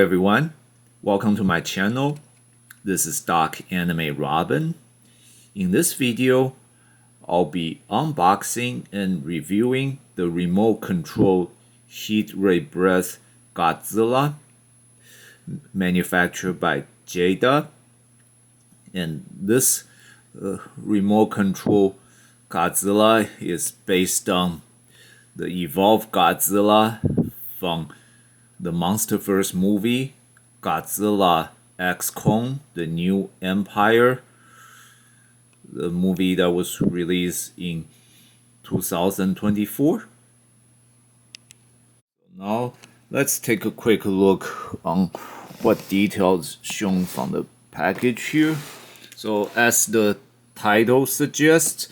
everyone, welcome to my channel. This is Doc Anime Robin. In this video, I'll be unboxing and reviewing the remote control heat ray breath Godzilla, manufactured by Jada. And this remote control Godzilla is based on the evolved Godzilla from the MonsterVerse movie, Godzilla X Kong, The New Empire, the movie that was released in 2024. Now, let's take a quick look on what details shown from the package here. So, as the title suggests,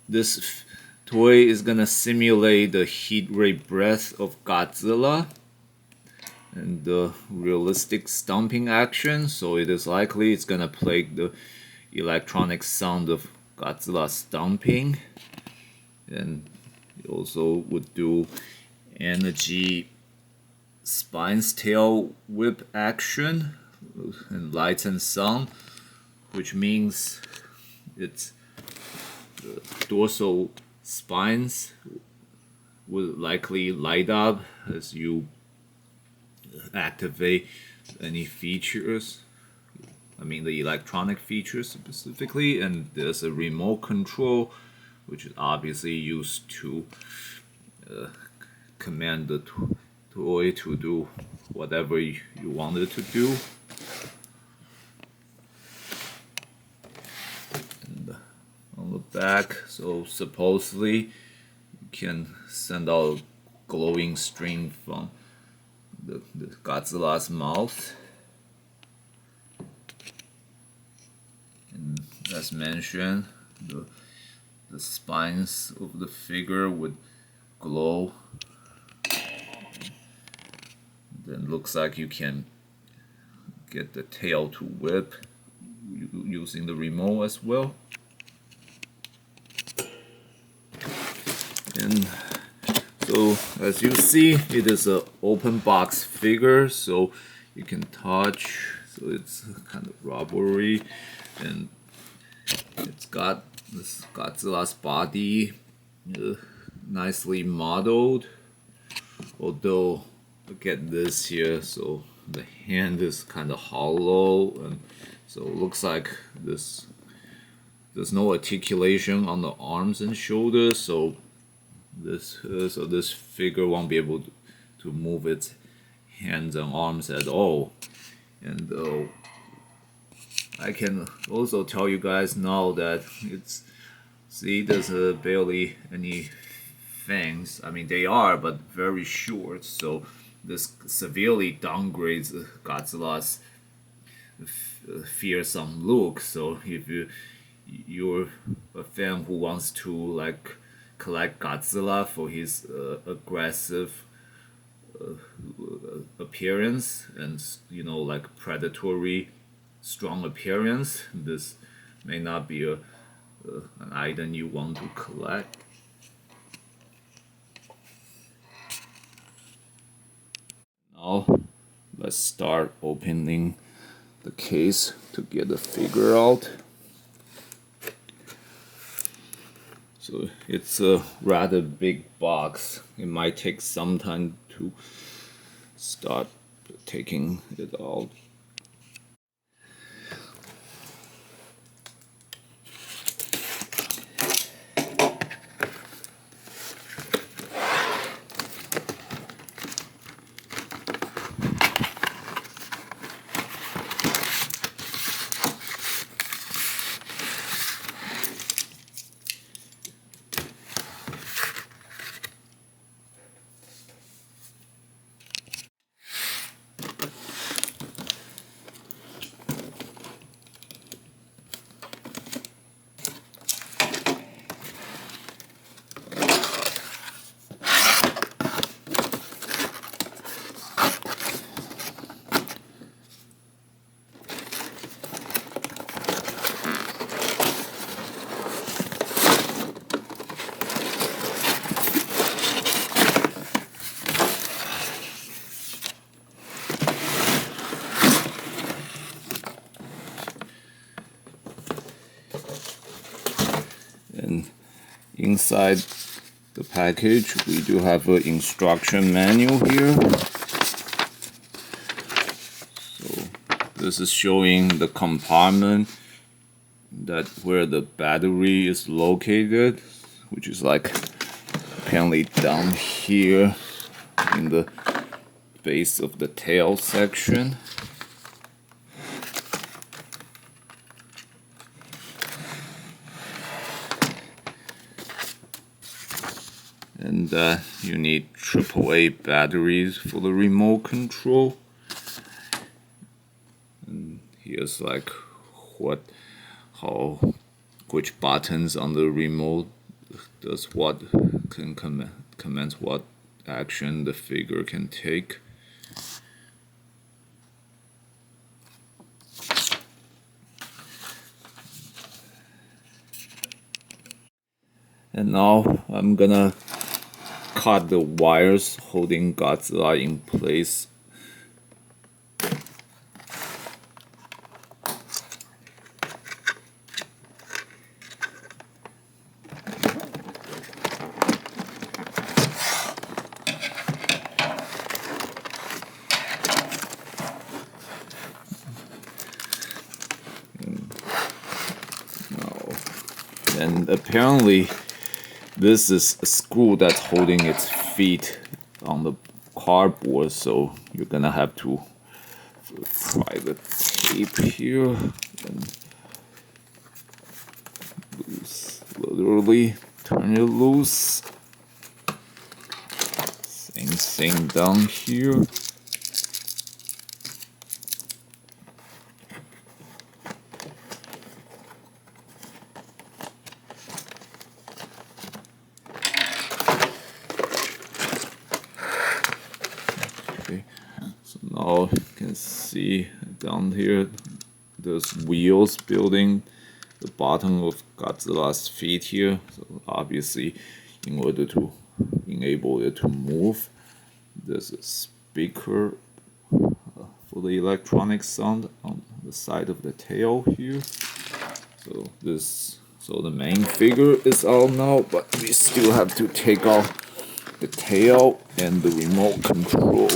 this toy is gonna simulate the heat ray breath of Godzilla and the realistic stomping action, so it is likely it's gonna play the electronic sound of Godzilla stomping, and it also would do energy spine's tail whip action and light and sound, which means it's the dorsal spines will likely light up as you activate any features, the electronic features specifically, and there's a remote control which is obviously used to command the toy to do whatever you want it to do. And on the back, so supposedly you can send out a glowing stream from the Godzilla's mouth, and as mentioned, the spines of the figure would glow. Then looks like you can get the tail to whip using the remote as well. And so, as you see, it is an open box figure, so you can touch, so it's kind of rubbery, and it's got this Godzilla's body nicely modeled, although look at this here, so the hand is kind of hollow, and so it looks like there's no articulation on the arms and shoulders, so this figure won't be able to move its hands and arms at all. And I can also tell you guys now that there's barely any fangs. They are, but very short, so this severely downgrades Godzilla's fearsome look. So if you're a fan who wants to collect Godzilla for his aggressive appearance and predatory strong appearance, this may not be an item you want to collect. Now let's start opening the case to get the figure out. So it's a rather big box. It might take some time to start taking it out. Inside the package, we do have an instruction manual here. So this is showing the compartment that where the battery is located, which is like apparently down here in the base of the tail section. And you need AAA batteries for the remote control. And here's like which buttons on the remote does what, can commands what action the figure can take. And now I'm gonna cut the wires holding Godzilla in place. And apparently this is a screw that's holding its feet on the cardboard, so you're gonna have to pry the tape here and literally turn it loose. Same thing down here. So now you can see down here there's wheels building the bottom of Godzilla's feet here. So obviously in order to enable it to move, there's a speaker for the electronic sound on the side of the tail here. So the main figure is out now, but we still have to take off the tail and the remote control.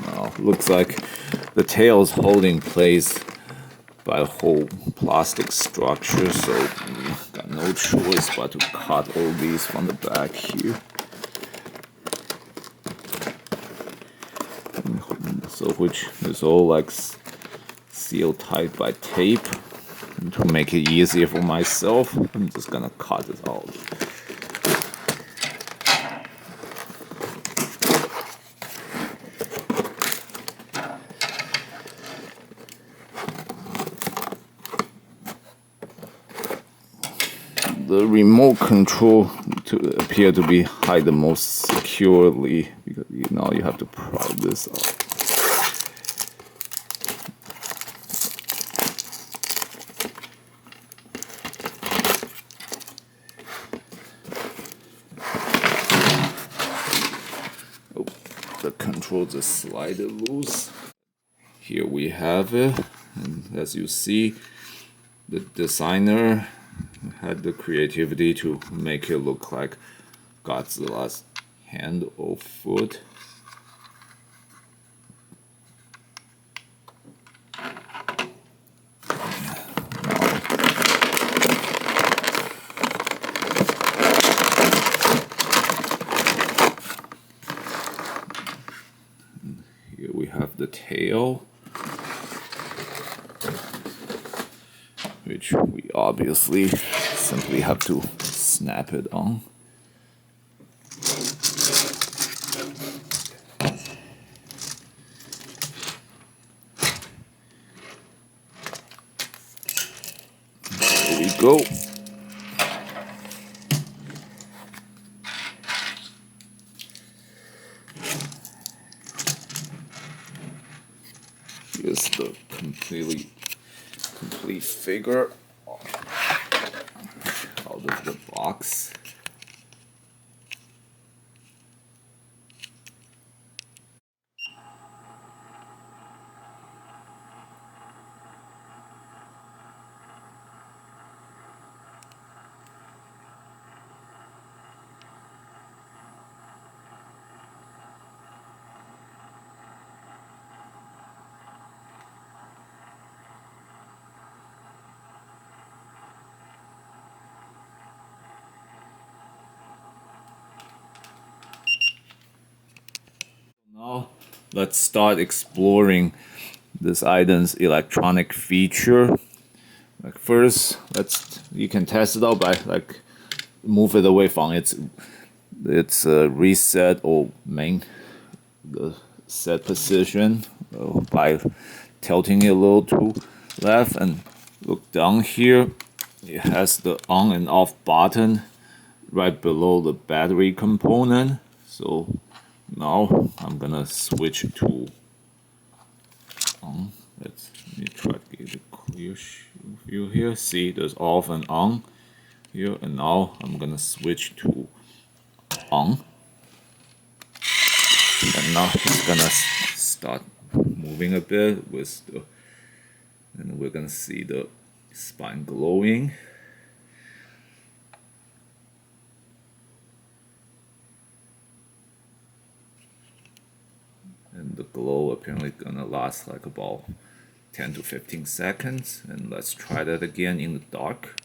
Now, looks like the tail is holding place by a whole plastic structure, so we got no choice but to cut all these from the back here. So which is all like sealed tight by tape. And to make it easier for myself, I'm just gonna cut it out. The remote control appear to be hide the most securely, because now you have to pry this out. Oh, the controls are slide loose. Here we have it, and as you see, the designer had the creativity to make it look like Godzilla's hand or foot. Here we have the tail, which we obviously simply have to snap it on. There we go. Here's the complete figure out of the box. let's start exploring this item's electronic feature. Like first, you can test it out by like move it away from its reset or main the set position by tilting it a little to left, and look down here. It has the on and off button right below the battery component. So now I'm gonna switch to on. Let me try to get a clear view here. See, there's off and on here, and now I'm gonna switch to on, and now it's gonna start moving a bit with the, and we're gonna see the spine glowing. And the glow apparently gonna last like about 10 to 15 seconds. And let's try that again in the dark.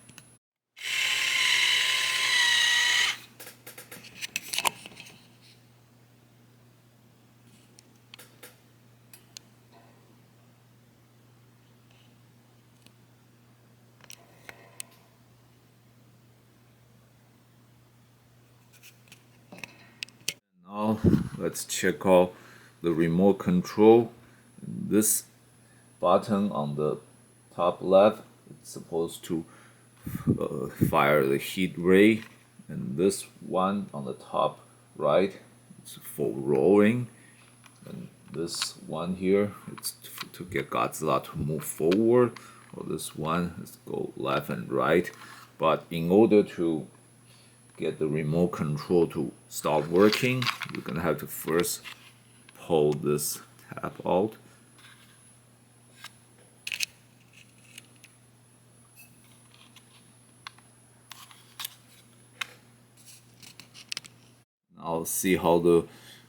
Now let's check out the remote control. This button on the top left, it's supposed to fire the heat ray, and this one on the top right, it's for rolling, and this one here, it's to get Godzilla to move forward, or this one is go left and right. But in order to get the remote control to start working, you're gonna have to first pull this tab out. I'll see how the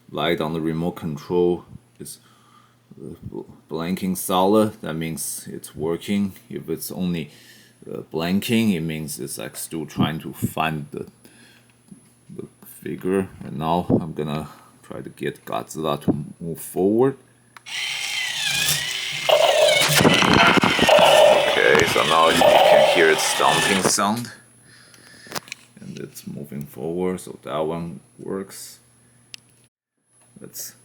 light on the remote control is blinking solid. That means it's working. If it's only blinking, it means it's like still trying to find the figure. And now I'm gonna try to get Godzilla to move forward. Okay, so now you can hear its stomping sound. And it's moving forward, so that one works. Let's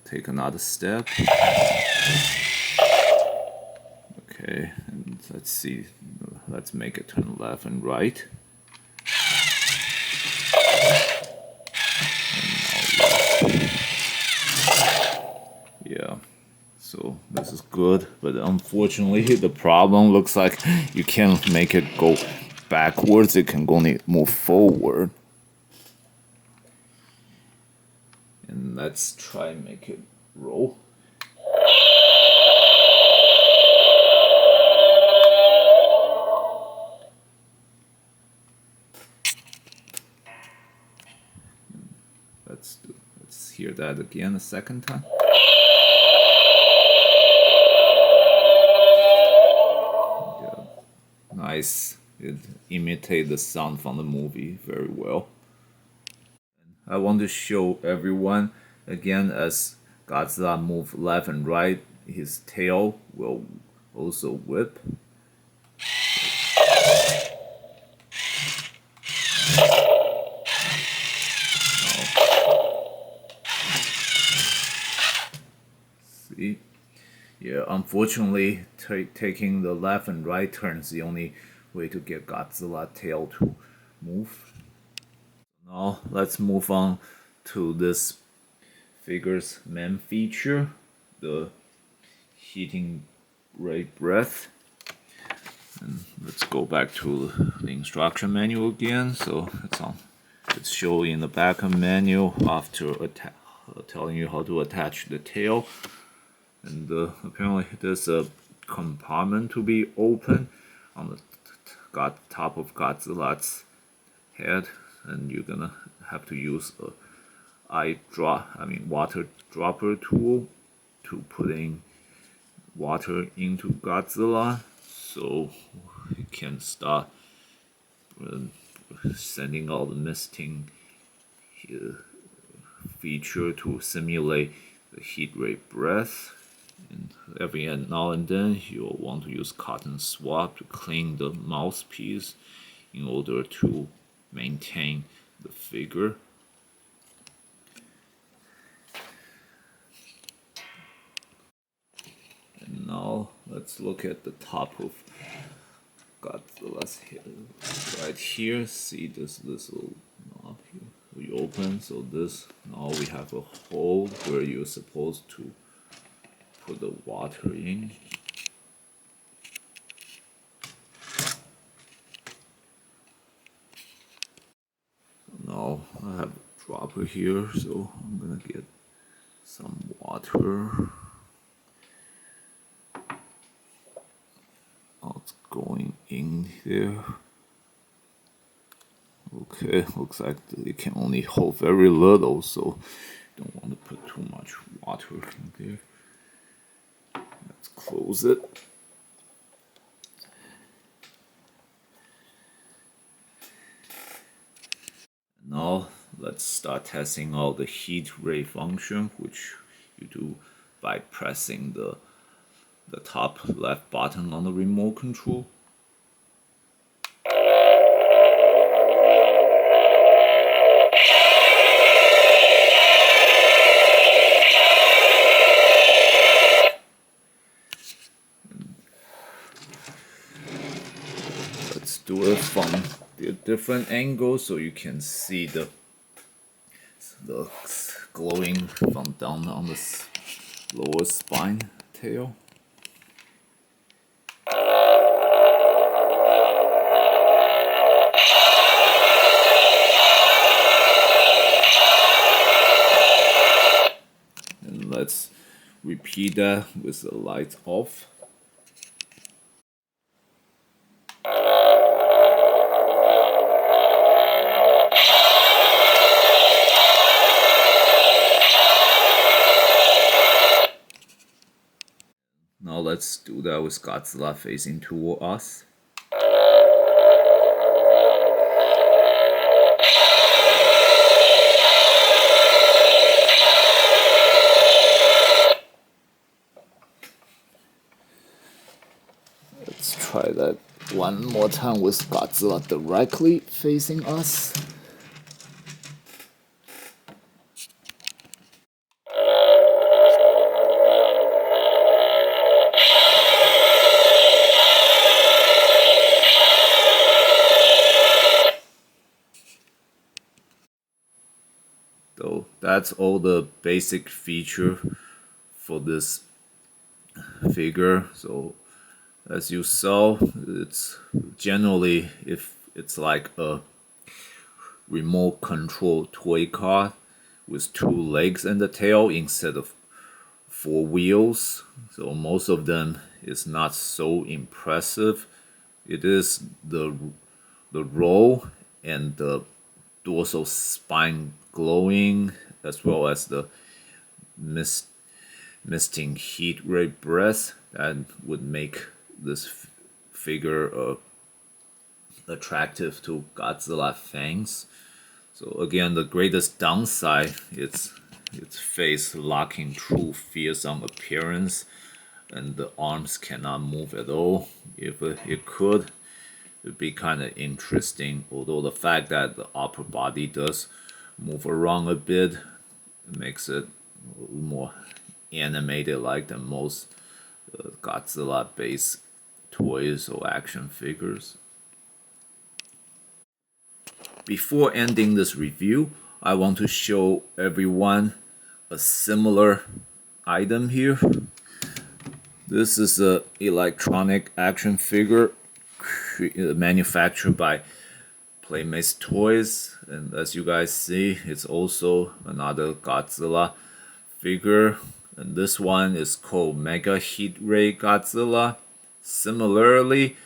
take another step. Okay, and let's see. Let's make it turn left and right. Yeah, so this is good, but unfortunately the problem looks like you can't make it go backwards, it can only move forward. And let's try and make it roll. Let's hear that again a second time. Yeah, nice. It imitates the sound from the movie very well. I want to show everyone again, as Godzilla moves left and right, his tail will also whip. See? Yeah, unfortunately, taking the left and right turn is the only way to get Godzilla tail to move. Now let's move on to this figure's main feature, the heating ray breath. And let's go back to the instruction manual again. So it's showing in the back of the manual after telling you how to attach the tail. And apparently there's a compartment to be open on the top of Godzilla's head, and you're gonna have to use a water dropper tool to put in water into Godzilla, so it can start sending all the misting feature to simulate the heat ray breath. And every now and then you'll want to use cotton swab to clean the mouthpiece in order to maintain the figure. And now let's look at the top of Godzilla's head. Right here, see this little knob here. We open, so this, now we have a hole where you're supposed to put the water in. Now I have a dropper here, so I'm gonna get some water. Now it's going in there. Okay, looks like it can only hold very little, so don't want to put too much water in there. Let's close it. Now let's start testing out the heat ray function, which you do by pressing the top left button on the remote control. Let's do it from a different angle so you can see the glowing from down on the lower spine tail. And let's repeat that with the lights off. Now let's do that with Godzilla facing toward us. Let's try that one more time with Godzilla directly facing us. So that's all the basic feature for this figure. So as you saw, it's generally, if it's like a remote control toy car with 2 legs and a tail instead of 4 wheels. So most of them is not so impressive. It is the roll and the dorsal spine glowing, as well as the misting heat ray breath that would make this figure attractive to Godzilla fans. So again, the greatest downside is its face lacking true fearsome appearance, and the arms cannot move at all. If it could, it'd be kind of interesting, although the fact that the upper body does move around a bit makes it more animated like than most Godzilla based toys or action figures. Before ending this review, I want to show everyone a similar item here. This is an electronic action figure manufactured by Playmates Toys, and as you guys see, it's also another Godzilla figure, and this one is called Mega Heat Ray Godzilla. Similarly,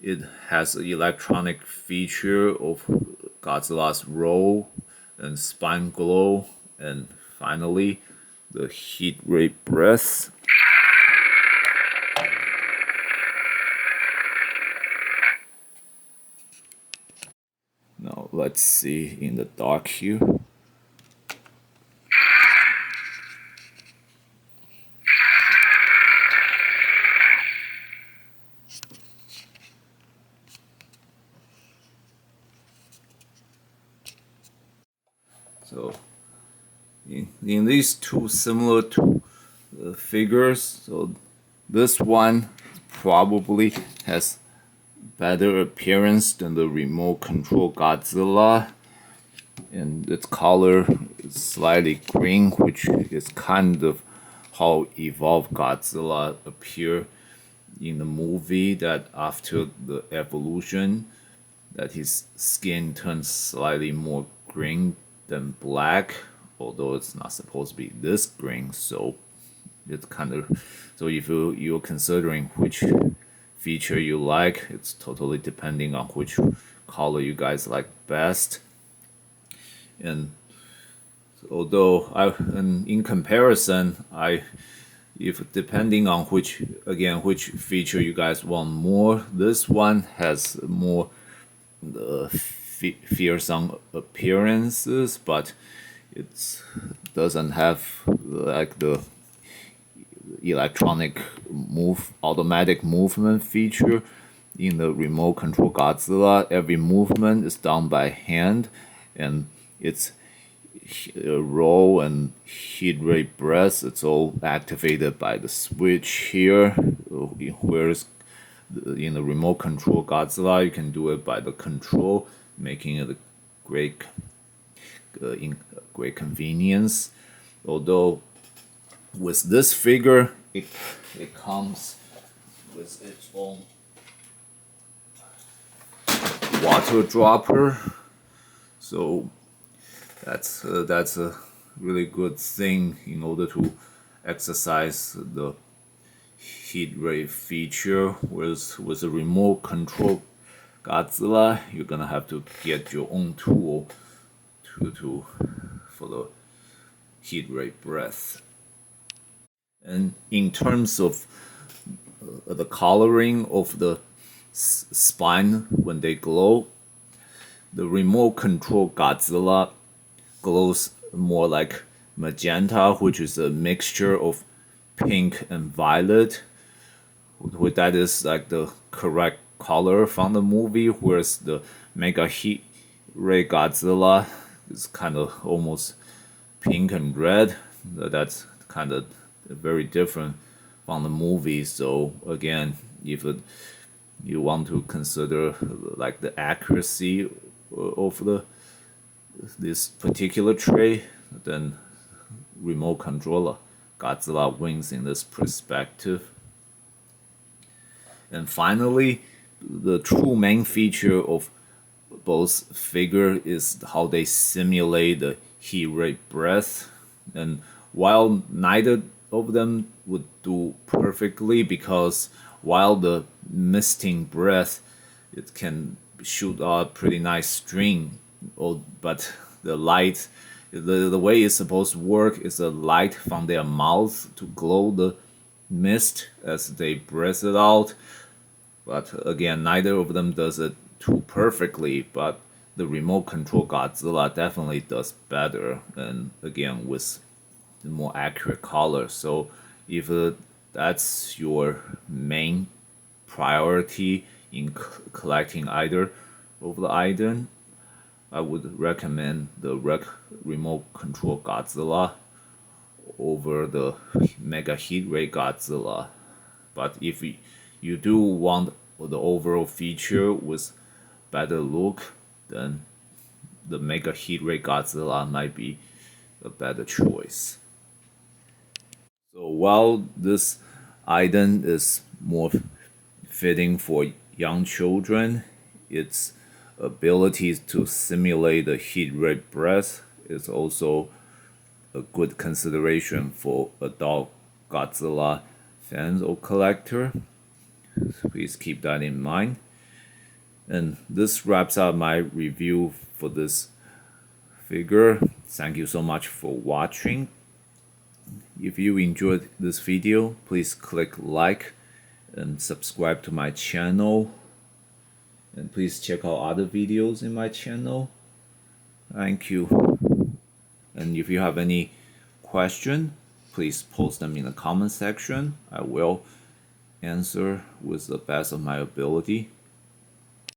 it has an electronic feature of Godzilla's roll and spine glow, and finally the heat ray breath. Now let's see in the dark here. So in these two similar to figures, so this one probably has better appearance than the remote control Godzilla, and its color is slightly green, which is kind of how evolved Godzilla appear in the movie, that after the evolution that his skin turns slightly more green than black, although it's not supposed to be this green. So it's kind of, so if you're considering which feature you like, it's totally depending on which color you guys like best. And although and in comparison, if depending on which feature you guys want more, this one has more fearsome appearances, but it doesn't have like the automatic movement feature. In the remote control Godzilla, every movement is done by hand, and its roll and heat rate breath, it's all activated by the switch here, whereas in the remote control Godzilla you can do it by the control, making it a great convenience. Although with this figure it comes with its own water dropper, so that's a really good thing in order to exercise the heat ray feature. Whereas with a remote control Godzilla, you're gonna have to get your own tool for the heat ray breath. And in terms of the coloring of the spine when they glow, the remote control Godzilla glows more like magenta, which is a mixture of pink and violet. That is like the correct color from the movie, whereas the Mega Heat Ray Godzilla is kind of almost pink and red. That's kind of very different from the movie. So again, if you want to consider like the accuracy of this particular trait, then remote controller Godzilla wins in this perspective. And finally, the true main feature of both figure is how they simulate the heat rate breath. And while neither of them would do perfectly, because while the misting breath, it can shoot out pretty nice string, but the light, the way it's supposed to work is a light from their mouth to glow the mist as they breathe it out. But again, neither of them does it too perfectly, but the remote control Godzilla definitely does better, and again with the more accurate color. So if that's your main priority in collecting either of the item, I would recommend the remote control Godzilla over the Mega Heat Ray Godzilla. But if you do want the overall feature with better look, then the Mega Heat Ray Godzilla might be a better choice. So while this item is more fitting for young children, its ability to simulate the heat rate breath is also a good consideration for adult Godzilla fans or collector. So please keep that in mind. And this wraps up my review for this figure. Thank you so much for watching. If you enjoyed this video, please click like and subscribe to my channel. And please check out other videos in my channel. Thank you. And if you have any question, please post them in the comment section. I will answer with the best of my ability.